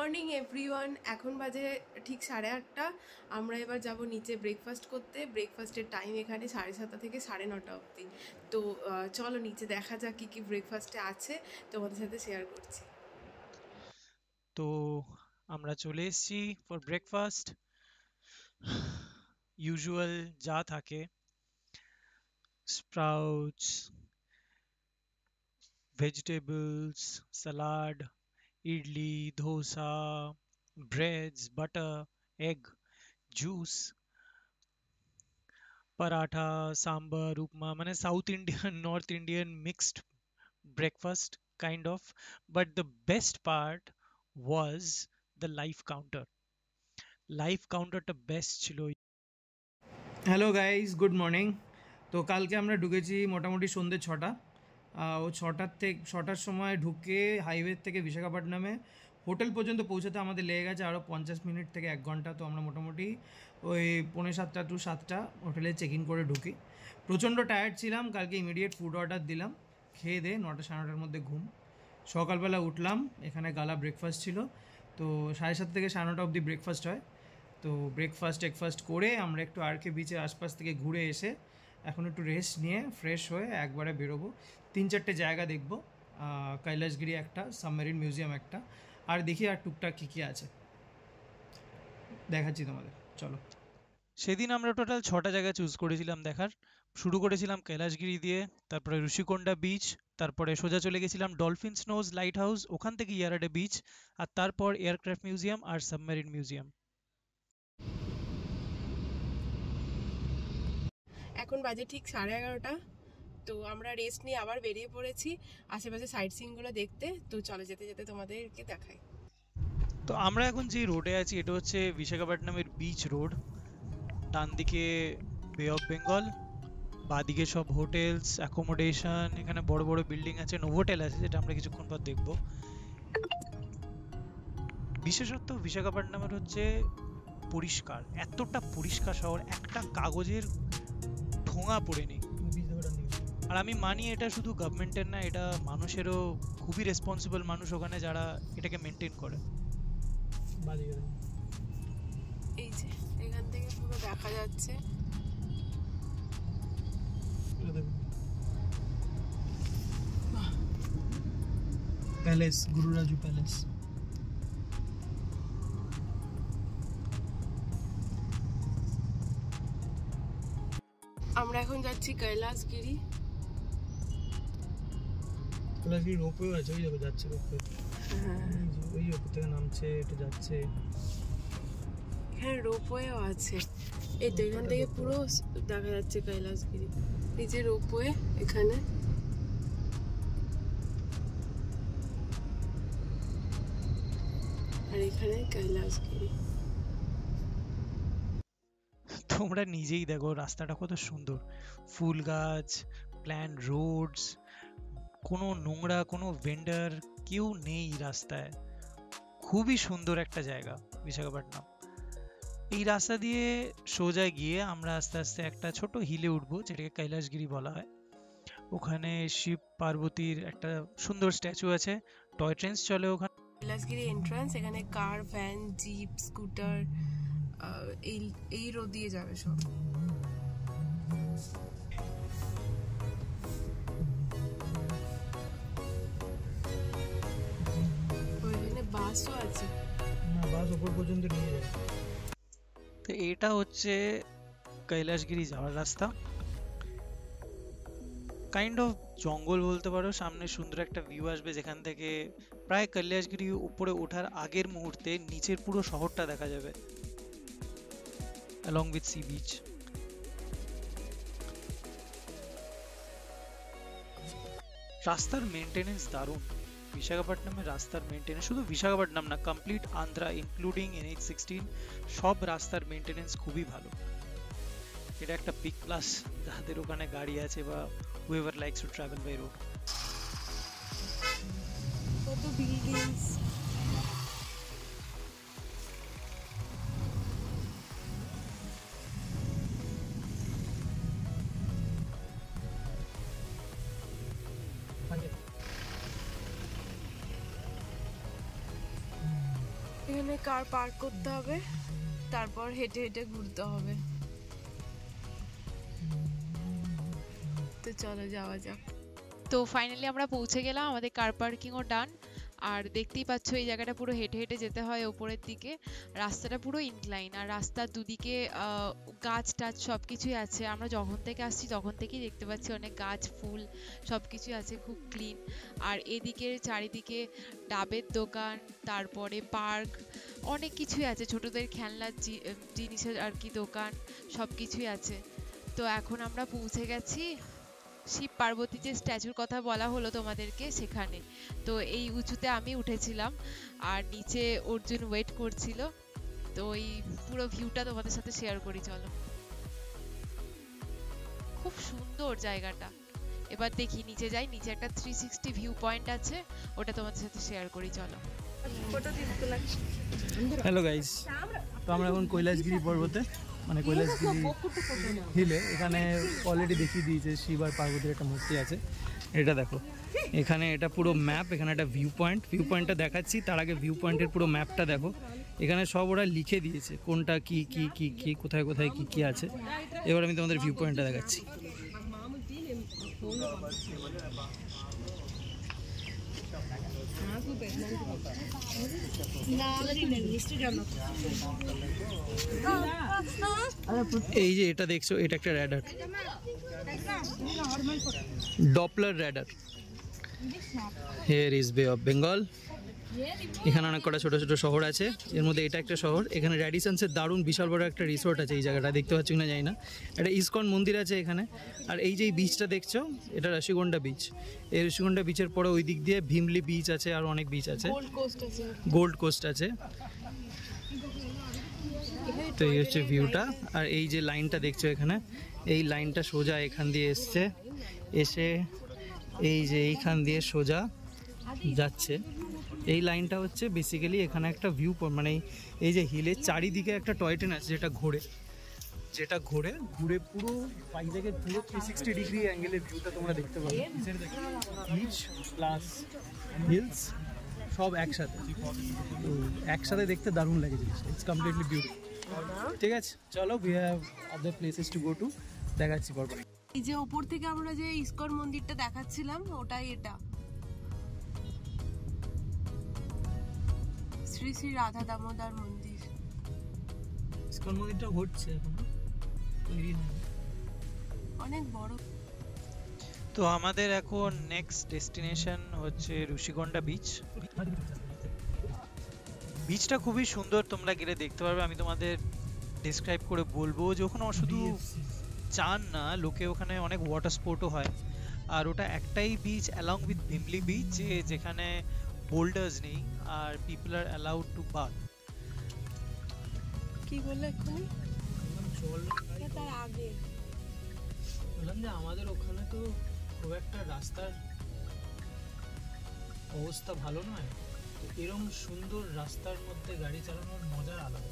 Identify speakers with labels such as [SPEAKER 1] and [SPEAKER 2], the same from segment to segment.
[SPEAKER 1] Morning everyone. এখন বাজে ঠিক 8:30। আমরা এবার যাব নিচে ব্রেকফাস্ট করতে। ব্রেকফাস্টের টাইম এখানে 7:30 থেকে 9:30 অবধি। তো চলো নিচে দেখা যাক কী কী ব্রেকফাস্টে আছে, তোমাদের সাথে শেয়ার করছি।
[SPEAKER 2] তো আমরা চলে এসেছি ফর ব্রেকফাস্ট। ইউজুয়াল যা থাকে, sprouts, vegetables, salad, idli, dosa, breads, butter, egg, juice, paratha, sambar, উপমা, মানে south Indian north Indian mixed breakfast kind of. But the best part was the live counterটা বেস্ট ছিল।
[SPEAKER 3] Hello guys, good morning. তো কালকে আমরা ঢুকেছি মোটামুটি সন্ধ্যে 6টা। ও 6টার সময় ঢুকে হাইওয়ে থেকে বিশাখাপট্টনামে হোটেল পর্যন্ত পৌঁছাতে আমাদের লেগে গেছে আরও 50 মিনিট থেকে 1 ঘন্টা। তো আমরা মোটামুটি ওই 6:45 to 7টা হোটেলে চেক ইন করে ঢুকি। প্রচণ্ড টায়ার্ড ছিলাম, কালকে ইমিডিয়েট ফুড অর্ডার দিলাম, খেয়ে দে 9টা 9:30টার মধ্যে ঘুম। সকালবেলা উঠলাম, এখানে গালা ব্রেকফাস্ট ছিল। তো 7:30 থেকে 9:30 অবধি ব্রেকফাস্ট হয়। তো টেকফাস্ট করে আমরা একটু আরকে বিচের আশপাশ থেকে ঘুরে এসে এখন একটু রেস্ট নিয়ে ফ্রেশ হয়ে একবারে বেরোবো। 3-4টে জায়গা দেখব, কৈলাসগিরি একটা, সাবমেরিন মিউজিয়াম একটা, আর দেখি আর টুকটাক কী কী আছে দেখাচ্ছি তোমাদের, চলো।
[SPEAKER 2] সেদিন আমরা টোটাল 6টা জায়গা চুজ করেছিলাম দেখার। শুরু করেছিলাম কৈলাসগিরি দিয়ে, তারপরে ঋষিকোন্ডা বিচ, তারপরে সোজা চলে গেছিলাম ডলফিন স্নোজ লাইট হাউস, ওখান থেকে ইয়ারাডে বিচ, আর তারপর এয়ারক্রাফট মিউজিয়াম আর সাবমেরিন মিউজিয়াম।
[SPEAKER 1] এখন বাজে ঠিক 11:30। তো আমরা রেস্ট নিয়ে আবার বেরিয়ে পড়েছি আশেপাশে সাইট সিনগুলো দেখতে। তো চলো যেতে যেতে তোমাদেরকে দেখাই।
[SPEAKER 2] তো আমরা এখন যে রোডে আছি এটা হচ্ছে বিশাখাপট্টনমের বিচ রোড। ডান দিকে বে অফ বেঙ্গল, বাদিকে সব হোটেলস, অ্যাকোমোডেশন, এখানে বড় বড় বিল্ডিং আছে, নোভোটেল আছে যেটা আমরা কিছুক্ষণ পর দেখব। বিশেষত বিশাখাপট্টনমের হচ্ছে পরিষ্কার, এতটা পরিষ্কার শহর, একটা কাগজের ঠোঙা পড়ে নেই। আর আমি মানি এটা শুধু গভর্নমেন্টের না, এটা মানুষেরও, খুবই রেসপন্সিবল মানুষ ওখানে যারা এটাকে মেনটেন করে।
[SPEAKER 1] এই যে এখান থেকে পুরো দেখা যাচ্ছে।
[SPEAKER 3] Palace, Gururaju palace.
[SPEAKER 1] আমরা এখন যাচ্ছি কৈলাসগিরি।
[SPEAKER 3] কৈলাসগিরি রোপওয়ে আছে, ওই দেখো যাচ্ছে রোপওয়ে, ওই ওপর থেকে নামছে, এটা যাচ্ছে।
[SPEAKER 1] হ্যাঁ, রোপওয়েও আছে। এই তো এখান থেকে পুরো দেখা যাচ্ছে কৈলাসগিরি। এই যে রোপওয়ে এখানে। আর এখানে কৈলাসগিরি।
[SPEAKER 2] তোমরা নিজেই দেখো রাস্তাটা কত সুন্দর, ফুল গাছ, প্ল্যান রোডস, কোনো নোংরা, কোনো ভেন্ডার কেউ নেই রাস্তায়। খুবই সুন্দর একটা জায়গা বিশাখাপট্টনম। এই রাস্তা দিয়ে সোজা গিয়ে আমরা আস্তে আস্তে একটা ছোট হিলে উঠবো যেটাকে কৈলাসগিরি বলা হয়। ওখানে শিব পার্বতীর একটা সুন্দর স্ট্যাচু আছে, টয় ট্রেনস চলে ওখানে।
[SPEAKER 1] কৈলাসগিরি এন্ট্রান্স, এখানে কার, ভ্যান, জিপ, স্কুটার এই এই রোড দিয়ে যাবে সব। ওইখানে বাসও আছে।
[SPEAKER 3] না, বাস ওপর পর্যন্ত নিয়ে যায়।
[SPEAKER 2] তো এটা হচ্ছে কৈলাসগিরি যাওয়ার রাস্তা। কাইন্ড অফ জঙ্গল বলতে পারো, সামনে সুন্দর একটা ভিউ আসবে যেখান থেকে প্রায় কৈলাসগিরি উপরে ওঠার আগের মুহূর্তে নিচের পুরো শহরটা দেখা যাবে along with sea beach. রাস্তার মেনটেনেন্স দারুণ। বিশাখাপট্টনমের রাস্তার মেনটেনেন্স, শুধু বিশাখাপট্টনম না, কমপ্লিট আন্ধ্রা ইনক্লুডিং NH16 সব রাস্তার মেনটেনেন্স খুবই ভালো। এটা একটা বিগ প্লাস যাদের ওখানে গাড়ি আছে বা whoever likes to travel by road.
[SPEAKER 1] কত বিল্ডিংস। কার পার্ক করতে হবে, তারপর হেঁটে হেঁটে ঘুরতে হবে। তো চলো যাওয়া যাক।
[SPEAKER 4] তো ফাইনালি আমরা পৌঁছে গেলাম, আমাদের কার পার্কিংও ডান। আর দেখতেই পাচ্ছ এই জায়গাটা পুরো হেঁটে হেঁটে যেতে হয় ওপরের দিকে, রাস্তাটা পুরো ইনক্লাইন, আর রাস্তার দুদিকে গাছ টাছ সব কিছুই আছে। আমরা যখন থেকে আসছি তখন থেকেই দেখতে পাচ্ছি অনেক গাছ ফুল সব কিছুই আছে, খুব ক্লিন। আর এদিকের চারিদিকে ডাবের দোকান, তারপরে পার্ক, অনেক কিছুই আছে, ছোটদের খেলনার জিনিসের আর কি দোকান, সব কিছুই আছে। তো এখন আমরা পৌঁছে গেছি শিব পার্বতী যে স্ট্যাচুর কথা বলা হলো তোমাদেরকে, সেখানে। তো এই উঁচুতে আমি উঠেছিলাম আর নিচে অর্জুন ওয়েট করছিল। তো এই পুরো ভিউটা তোমাদের সাথে শেয়ার করি, চলো। খুব সুন্দর জায়গাটা। এবার দেখি নিচে যাই, নিচে একটা 360 ভিউ পয়েন্ট আছে, ওটা তোমাদের সাথে শেয়ার করি, চলো।
[SPEAKER 3] হ্যালো গাইস, তো আমরা এখন কৈলাসগিরি পর্বতে, মানে কৈলাসগিরি হিলে। এখানে অলরেডি দেখিয়ে দিয়েছে শিব আর পার্বতীর একটা মূর্তি আছে। এটা দেখো, এখানে এটা পুরো ম্যাপ, এখানে একটা ভিউ পয়েন্টটা দেখাচ্ছি। তার আগে ভিউ পয়েন্টের পুরো ম্যাপটা দেখো, এখানে সব ওরা লিখে দিয়েছে কোনটা কি কি কি কি কোথায় কোথায় কি কি আছে। এবার আমি তোমাদের ভিউ পয়েন্টটা দেখাচ্ছি। এই যে এটা দেখছো, এটা একটা radar, Doppler radar. Here is বে অফ বেঙ্গল। এখানে অনেক কটা ছোটো ছোটো শহর আছে, এর মধ্যে এটা একটা শহর। এখানে র্যাডিসন্সের দারুণ বিশাল বড় একটা রিসোর্ট আছে এই জায়গাটা, দেখতে পাচ্ছি না জানি না। একটা ইসকন মন্দির আছে এখানে। আর এই যে বিচটা দেখছো, এটা রসিকন্ডা বিচ। এই রসিকন্ডা বিচের পরে ওই দিক দিয়ে ভীমলি বিচ আছে, আর অনেক বিচ আছে, গোল্ড কোস্ট আছে। তো এই হচ্ছে ভিউটা। আর এই যে লাইনটা দেখছো এখানে, এই লাইনটা সোজা এখান দিয়ে এসছে, এসে এই যে এইখান দিয়ে সোজা যাচ্ছে। এই লাইনটা হচ্ছে বেসিক্যালি এখানে একটা ভিউ, মানে এই যে হিলের চারিদিকে একটা টয় ট্রেন আছে যেটা ঘুরে পুরো বাইরে পুরো 360 ডিগ্রি অ্যাঙ্গেলের ভিউটা তোমরা দেখতে পাবে। বিচ প্লাস হিলস সব একসাথে, তো একসাথে দেখতে দারুণ লাগে জিনিসটা। It's completely beautiful. ঠিক আছে, চলো, we have other places to go to, দেখাচ্ছি পরপর।
[SPEAKER 1] এই যে ওপর থেকে আমরা যে ইস্কন মন্দিরটা দেখাচ্ছিলাম, ওটাই এটা, শ্রী শ্রী রাধা দামোদর মন্দির।
[SPEAKER 3] ইসকন মন্দিরটা হচ্ছে এখনো তৈরি হয়নি,
[SPEAKER 1] অনেক বড়।
[SPEAKER 2] তো আমাদের এখন নেক্সট ডেস্টিনেশন হচ্ছে ঋষিকন্ডা বিচ। বিচটা খুবই সুন্দর, তোমরা গেলে দেখতে পারবে। আমি তোমাদের ডিসক্রাইব করে বলবো যে ওখানে শুধু চান না, লোকে ওখানে অনেক ওয়াটার স্পোর্টও হয়। আর ওটা একটাই beach along with Bheemili beach, যেখানে বোল্ডার্স নেই আর people are allowed to bath.
[SPEAKER 1] কি বললে এক্ষুনি?
[SPEAKER 3] জল
[SPEAKER 1] তার আগে
[SPEAKER 3] বললাম যে আমাদের ওখানে তো খুব একটা রাস্তার অবস্থা ভালো নয়, তো এরকম সুন্দর রাস্তার মধ্যে গাড়ি চালানোর মজা আলাদা।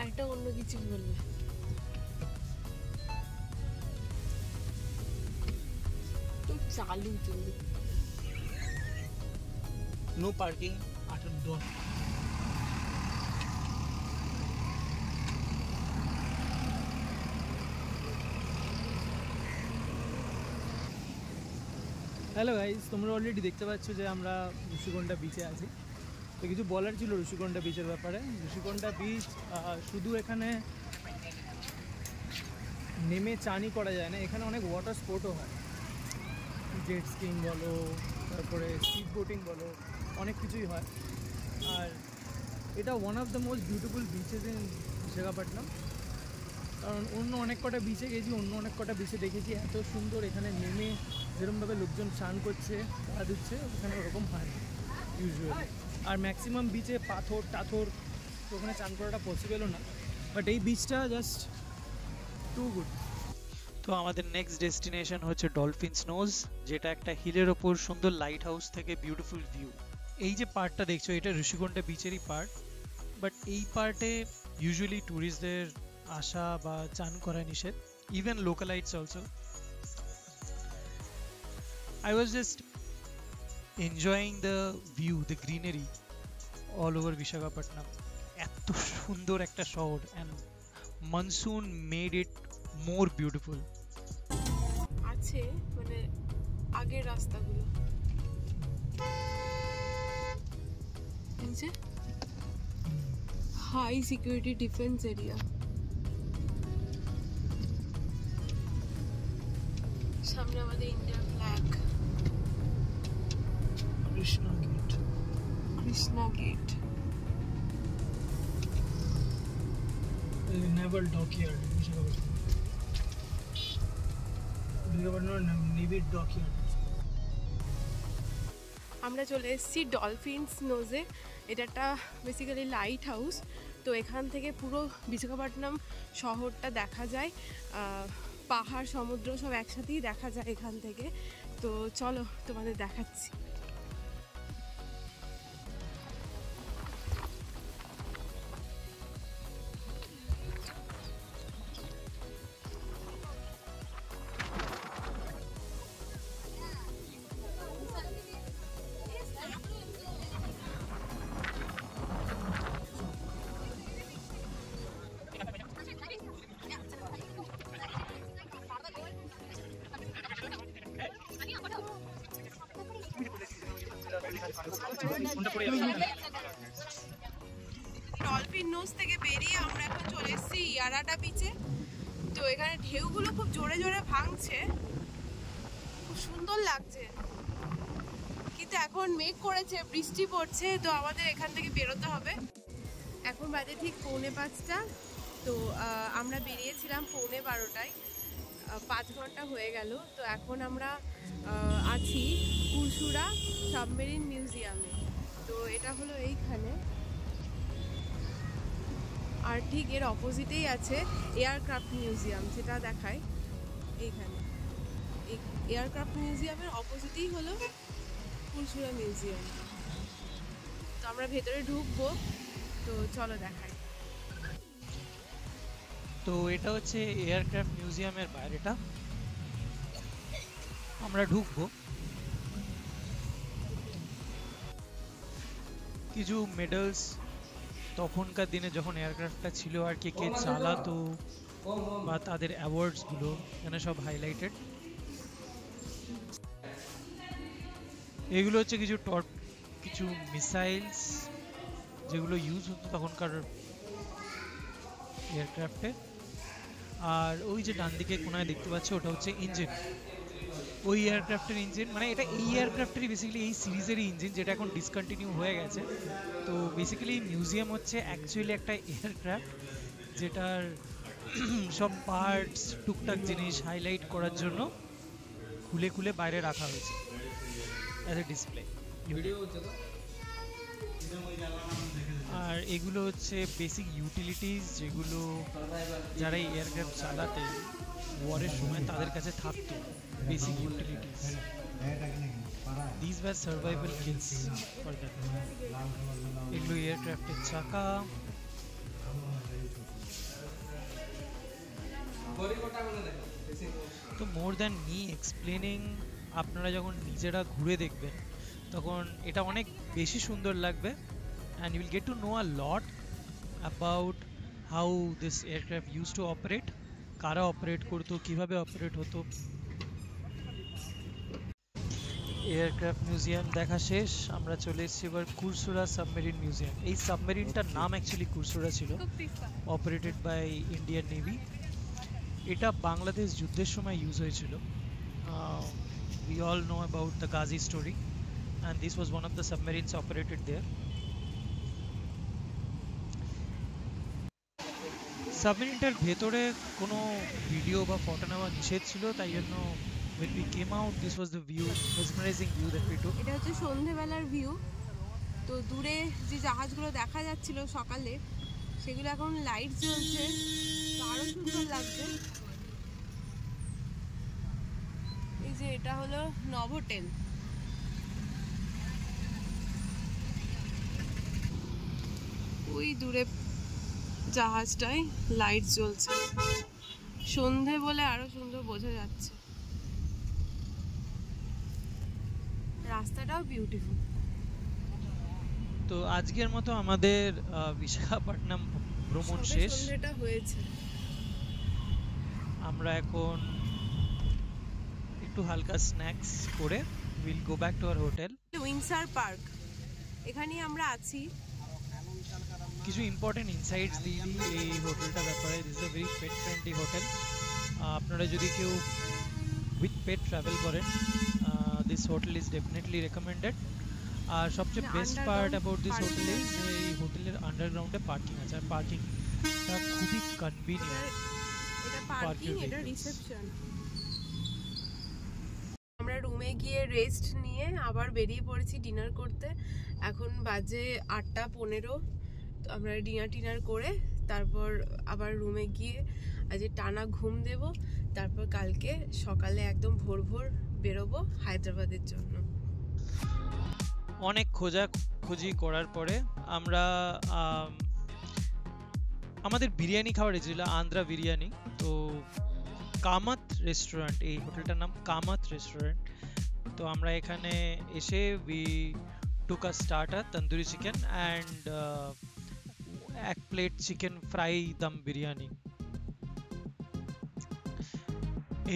[SPEAKER 1] একটা অন্য কিছু বললে, তো চালু চলবে।
[SPEAKER 3] No parking 8-10। হ্যালো গাইস, তোমরা অলরেডি দেখতে পাচ্ছ যে আমরা ঋষিকন্ডা বিচে আছি। তো কিছু বলার ছিল ঋষিকন্ডা বিচের ব্যাপারে। ঋষিকন্ডা বিচ শুধু এখানে নেমে চানই করা যায় না, এখানে অনেক ওয়াটার স্পোর্টও হয়। জেট স্কিং বলো, তারপরে স্পিড বোটিং বলো, অনেক কিছুই হয়। আর এটা one of the most beautiful bitches in Visakhapatnam. কারণ অন্য অনেক কটা বিচে গেছি, অন্য অনেক কটা বিচে দেখেছি এত সুন্দর এখানে নেমে যেরকমভাবে লোকজন স্নান করছে, পা দিচ্ছে, ওখানে ওরকম হয় না ইউজুয়ালি। আর ম্যাক্সিমাম বিচে পাথর টাথর, তো ওখানে স্নান করাটা পসিবলও না। বাট এই বিচটা জাস্ট টু গুড।
[SPEAKER 2] তো আমাদের নেক্সট ডেস্টিনেশন হচ্ছে ডলফিনস নোজ, যেটা একটা হিলের ওপর সুন্দর লাইট হাউস থেকে বিউটিফুল ভিউ। এই যে পার্টটা দেখছো, এটা ঋষিকন্ডা বিচেরই পার্ট, বাট এই পার্টে ইউজুয়ালি ট্যুরিস্টদের আসা বা চান করা নিষেধ, even localites also. I was just enjoying the view, the greenery, all over Visakhapatnam. এত সুন্দর একটা শহর, and monsoon made it more beautiful.
[SPEAKER 1] আছে মানে আগের রাস্তাগুলো, এই যে হাই সিকিউরিটি ডিফেন্স এরিয়া, সামনে আমাদের Indian flag,
[SPEAKER 3] Krishna gate,
[SPEAKER 1] Krishna gate.
[SPEAKER 3] Naval dockyard Visakhapatnam, Visakhapatnam navy dockyard.
[SPEAKER 1] আমরা চলে এসেছি ডলফিনস নোজে। এটা একটা বেসিক্যালি লাইট হাউস। তো এখান থেকে পুরো বিশাখাপট্টনম শহরটা দেখা যায়, পাহাড় সমুদ্র সব একসাথেই দেখা যায় এখান থেকে। তো চলো তোমাদের দেখাচ্ছি। ডলফিন নোজ থেকে বেরিয়ে আমরা এখন চলে এসেছি ইয়ারাটা বিচে। তো এখানে ঢেউগুলো খুব জোরে জোরে ভাঙছে, খুব সুন্দর লাগছে, কিন্তু এখন মেঘ করেছে, বৃষ্টি পড়ছে, তো আমাদের এখান থেকে বেরোতে হবে। এখন বাজে ঠিক 4:45। তো আমরা বেরিয়েছিলাম 12:15টায়, 5 ঘন্টা হয়ে গেল। তো এখন আমরা আছি কুরসুরা সাবমেরিন মিউজিয়ামে। তো এটা হলো এইখানে, আর ঠিক এর অপোজিটেই আছে এয়ারক্রাফট মিউজিয়াম, যেটা দেখায় এইখানে। এই এয়ারক্রাফট মিউজিয়ামের অপোজিটেই হলো কুরসুরা মিউজিয়াম। তো আমরা ভেতরে ঢুকবো, তো চলো দেখাই।
[SPEAKER 2] তো এটা হচ্ছে এয়ারক্রাফট মিউজিয়ামের বাইরেটা, আমরা ঢুকবো। কিছু মেডেলস তখনকার দিনে যখন এয়ারক্রাফটটা ছিল আর কে কে চালাতো বা তাদের অ্যাওয়ার্ডসগুলো এখানে সব হাইলাইটেড। এগুলো হচ্ছে কিছু মিসাইলস যেগুলো ইউজ হতো তখনকার এয়ারক্রাফটে। আর ওই যে ডান দিকে কোনায় দেখতে পাচ্ছ ওটা হচ্ছে ইঞ্জিন, ওই এয়ারক্রাফটের ইঞ্জিন, মানে এটা এই এয়ারক্রাফটেরই বেসিক্যালি এই সিরিজেরই ইঞ্জিন, যেটা এখন ডিসকন্টিনিউ হয়ে গেছে। তো বেসিক্যালি মিউজিয়াম হচ্ছে অ্যাকচুয়ালি একটা এয়ারক্রাফট যেটার সব পার্টস টুকটাক জিনিস হাইলাইট করার জন্য খুলে খুলে বাইরে রাখা হয়েছে অ্যাজ এ ডিসপ্লে। আর এগুলো হচ্ছে বেসিক ইউটিলিটিস যেগুলো যারা এই এয়ারক্রাফট চালাতে ওয়ারের সময় তাদের কাছে থাকতো, basic utilities. These were survival kits for them. এগুলো এয়ারক্রাফটের চাকা, তো মোর দ্যান মি এক্সপ্লেনিং, আপনারা যখন নিজেরা ঘুরে দেখবেন তখন এটা অনেক বেশি সুন্দর লাগবে, and you will get to know a lot about how this aircraft used to operate, কারা অপারেট করতো, কিভাবে অপারেট হতো। এয়ারক্রাফট মিউজিয়াম দেখা শেষ, আমরা চলে এসেছি এবার কুরসুরা সাবমেরিন মিউজিয়াম। এই সাবমেরিনটার নাম অ্যাকচুয়ালি কুরসুরা ছিল, অপারেটেড বাই ইন্ডিয়ান নেভি। এটা বাংলাদেশ যুদ্ধের সময় ইউজ হয়েছিল। We all know about the Ghazi story, and this was one of the submarines operated there. সাবমেরিনটার ভেতরে কোনো ভিডিও বা ফটো নেওয়া নিষেধ ছিল, তাই জন্য when we came out this was the view, mesmerizing view that we took.
[SPEAKER 1] এটা হচ্ছে সন্ধেবেলার ভিউ। তো দূরে যে জাহাজগুলো দেখা যাচ্ছিল সকালে, সেগুলো এখন লাইট জ্বলছে, তো আরো সুন্দর লাগছে। এই যে এটা হলো নভোটেল। ওই দূরে জাহাজটায় লাইট জ্বলছে, সন্ধে বলে আরো সুন্দর বোঝা যাচ্ছে। রাস্তাটাও বিউটিফুল।
[SPEAKER 2] তো আজকের মতো আমাদের বিশাখাপট্টনম ভ্রমণ
[SPEAKER 1] সবে
[SPEAKER 2] শেষ।
[SPEAKER 1] সন্ধ্যেটা হয়েছে।
[SPEAKER 2] আমরা এখন একটু হালকা স্ন্যাক্স করে will go back to our hotel.
[SPEAKER 1] Windsor park, এখানেই আমরা আছি।
[SPEAKER 2] কিছু ইম্পর্টেন্ট ইনসাইটস দিয়ে দিই এই হোটেলটার ব্যাপারে। This is a very pet friendly hotel. আপনারা যদি কেউ উইথ পেট ট্রাভেল করেন, this hotel is definitely recommended. আর সবচেয়ে best part about this hotel is যে এই হোটেলের আন্ডারগ্রাউন্ডে পার্কিং আছে, আর পার্কিংটা খুবই কনভিনিয়েন্ট।
[SPEAKER 1] এটা পার্কিং, এটা রিসেপশন। আমরা রুমে গিয়ে রেস্ট নিয়ে আবার বেরিয়ে পড়েছি ডিনার করতে। এখন বাজে 8:15। তো আমরা ডিনার করে তারপর আবার রুমে গিয়ে আজকে টানা ঘুম দেব। তারপর কালকে সকালে একদম ভোর ভোর বেরোবো হায়দ্রাবাদের জন্য।
[SPEAKER 2] অনেক খোঁজাখুঁজি করার পরে আমরা আমাদের বিরিয়ানি খাওয়ার ছিল, আন্ধ্রা বিরিয়ানি। তো কামাত রেস্টুরেন্ট, এই হোটেলটার নাম কামাত রেস্টুরেন্ট। তো আমরা এখানে এসে we took a starter tandoori chicken and এক plate chicken fry dum biryani.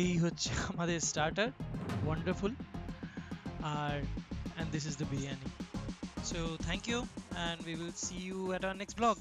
[SPEAKER 2] এই হচ্ছে আমাদের স্টার্টার, ওয়ান্ডারফুল। আর and this is the biryani. So thank you and we will see you at our next vlog.